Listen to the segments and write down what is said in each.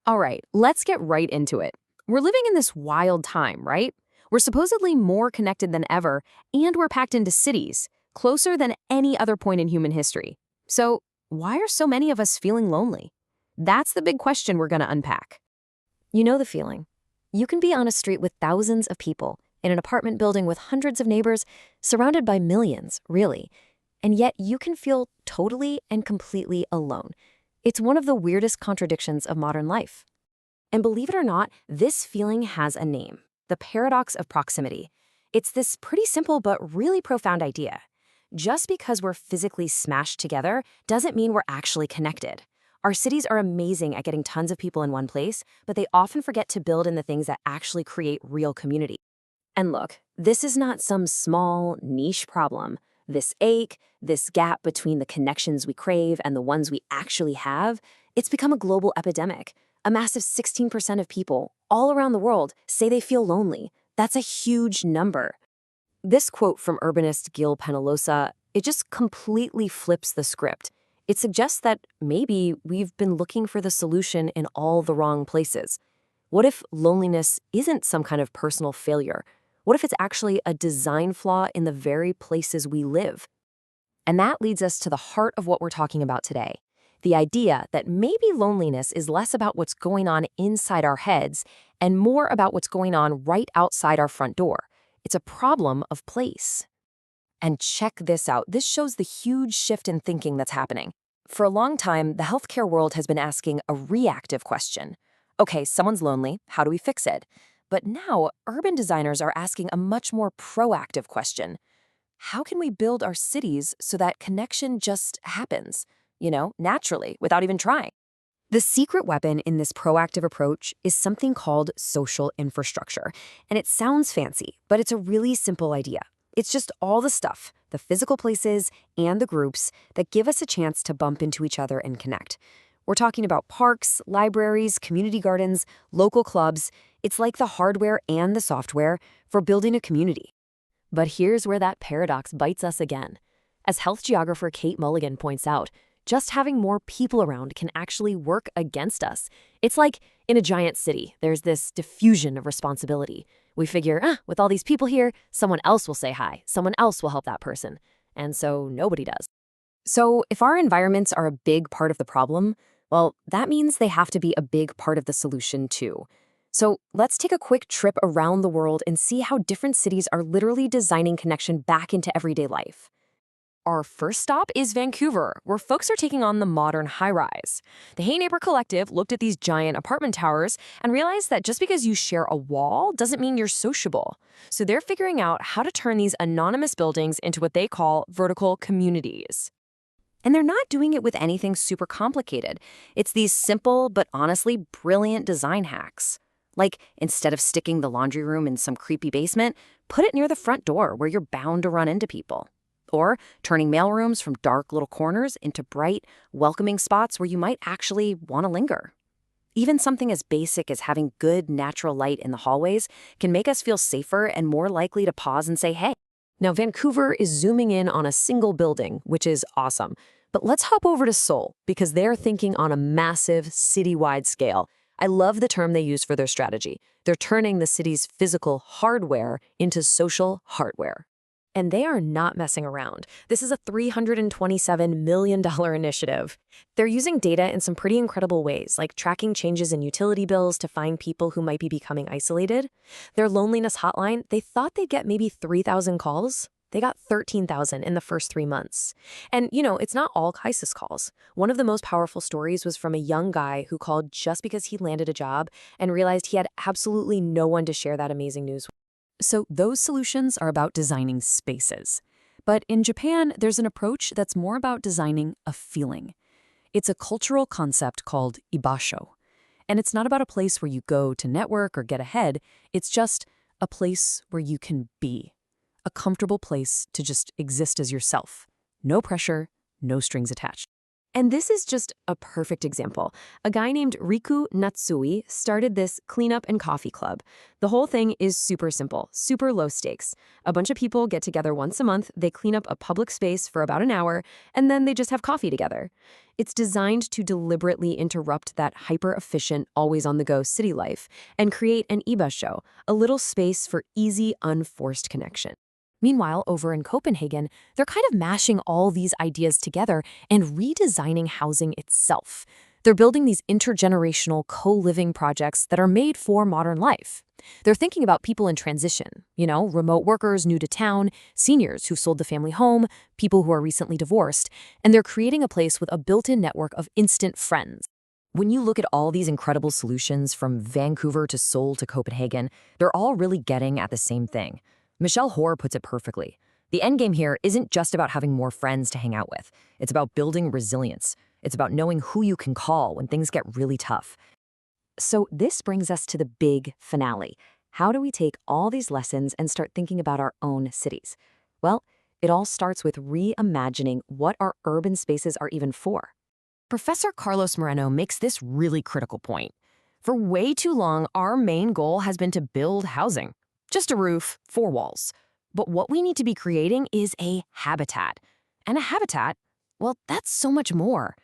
All right, let's get right into it. We're living in this wild time, right? We're supposedly more connected than ever, and we're packed into cities, closer than any other point in human history. So, why are so many of us feeling lonely? That's the big question we're going to unpack. You know the feeling. You can be on a street with thousands of people, in an apartment building with hundreds of neighbors, surrounded by millions, really, and yet you can feel totally and completely alone. It's one of the weirdest contradictions of modern life. And believe it or not, this feeling has a name: the paradox of proximity. It's this pretty simple but really profound idea. Just because we're physically smashed together doesn't mean we're actually connected. Our cities are amazing at getting tons of people in one place, but they often forget to build in the things that actually create real community. And look, this is not some small, niche problem. This ache, this gap between the connections we crave and the ones we actually have, it's become a global epidemic. A massive 16% of people all around the world say they feel lonely. That's a huge number. This quote from urbanist Gil Penalosa, it just completely flips the script. It suggests that maybe we've been looking for the solution in all the wrong places. What if loneliness isn't some kind of personal failure? What if it's actually a design flaw in the very places we live? And that leads us to the heart of what we're talking about today. The idea that maybe loneliness is less about what's going on inside our heads and more about what's going on right outside our front door. It's a problem of place. And check this out. This shows the huge shift in thinking that's happening. For a long time, the healthcare world has been asking a reactive question. Okay, someone's lonely. How do we fix it? But now, urban designers are asking a much more proactive question. How can we build our cities so that connection just happens, naturally, without even trying? The secret weapon in this proactive approach is something called social infrastructure. And it sounds fancy, but it's a really simple idea. It's just all the stuff, the physical places and the groups that give us a chance to bump into each other and connect. We're talking about parks, libraries, community gardens, local clubs. It's like the hardware and the software for building a community. But here's where that paradox bites us again. As health geographer Kate Mulligan points out, just having more people around can actually work against us. It's like in a giant city, there's this diffusion of responsibility. We figure, with all these people here, someone else will say hi, someone else will help that person. And so nobody does. So if our environments are a big part of the problem, well, that means they have to be a big part of the solution too. So let's take a quick trip around the world and see how different cities are literally designing connection back into everyday life. Our first stop is Vancouver, where folks are taking on the modern high-rise. The Hey Neighbor Collective looked at these giant apartment towers and realized that just because you share a wall doesn't mean you're sociable. So they're figuring out how to turn these anonymous buildings into what they call vertical communities. And they're not doing it with anything super complicated. It's these simple but honestly brilliant design hacks. Like, instead of sticking the laundry room in some creepy basement, put it near the front door where you're bound to run into people. Or turning mailrooms from dark little corners into bright, welcoming spots where you might actually want to linger. Even something as basic as having good natural light in the hallways can make us feel safer and more likely to pause and say, hey. Now, Vancouver is zooming in on a single building, which is awesome. But let's hop over to Seoul, because they're thinking on a massive, citywide scale. I love the term they use for their strategy. They're turning the city's physical hardware into social hardware. And they are not messing around. This is a $327 million initiative. They're using data in some pretty incredible ways, like tracking changes in utility bills to find people who might be becoming isolated. Their loneliness hotline, they thought they'd get maybe 3,000 calls. They got 13,000 in the first 3 months. And, it's not all crisis calls. One of the most powerful stories was from a young guy who called just because he landed a job and realized he had absolutely no one to share that amazing news with. So those solutions are about designing spaces. But in Japan, there's an approach that's more about designing a feeling. It's a cultural concept called ibasho. And it's not about a place where you go to network or get ahead. It's just a place where you can be. A comfortable place to just exist as yourself. No pressure, no strings attached. And this is just a perfect example. A guy named Riku Natsui started this cleanup and coffee club. The whole thing is super simple, super low stakes. A bunch of people get together once a month, they clean up a public space for about an hour, and then they just have coffee together. It's designed to deliberately interrupt that hyper-efficient, always-on-the-go city life and create an ibasho, a little space for easy, unforced connection. Meanwhile, over in Copenhagen, they're kind of mashing all these ideas together and redesigning housing itself. They're building these intergenerational co-living projects that are made for modern life. They're thinking about people in transition, remote workers new to town, seniors who sold the family home, people who are recently divorced, and they're creating a place with a built-in network of instant friends. When you look at all these incredible solutions from Vancouver to Seoul to Copenhagen, they're all really getting at the same thing. Michelle Hoare puts it perfectly. The endgame here isn't just about having more friends to hang out with. It's about building resilience. It's about knowing who you can call when things get really tough. So this brings us to the big finale. How do we take all these lessons and start thinking about our own cities? Well, it all starts with reimagining what our urban spaces are even for. Professor Carlos Moreno makes this really critical point. For way too long, our main goal has been to build housing. Just a roof, 4 walls. But what we need to be creating is a habitat. And a habitat, well, that's so much more.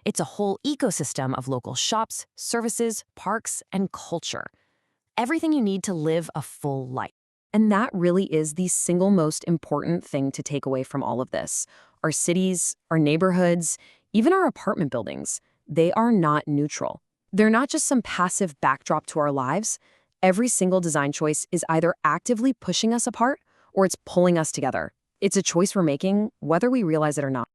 It's a whole ecosystem of local shops, services, parks, and culture. Everything you need to live a full life. And that really is the single most important thing to take away from all of this. Our cities, our neighborhoods, even our apartment buildings, they are not neutral. They're not just some passive backdrop to our lives. Every single design choice is either actively pushing us apart or it's pulling us together. It's a choice we're making, whether we realize it or not.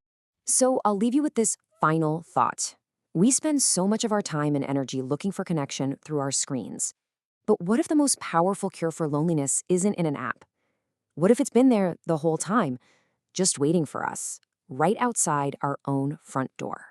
So I'll leave you with this final thought. We spend so much of our time and energy looking for connection through our screens. But what if the most powerful cure for loneliness isn't in an app? What if it's been there the whole time, just waiting for us, right outside our own front door?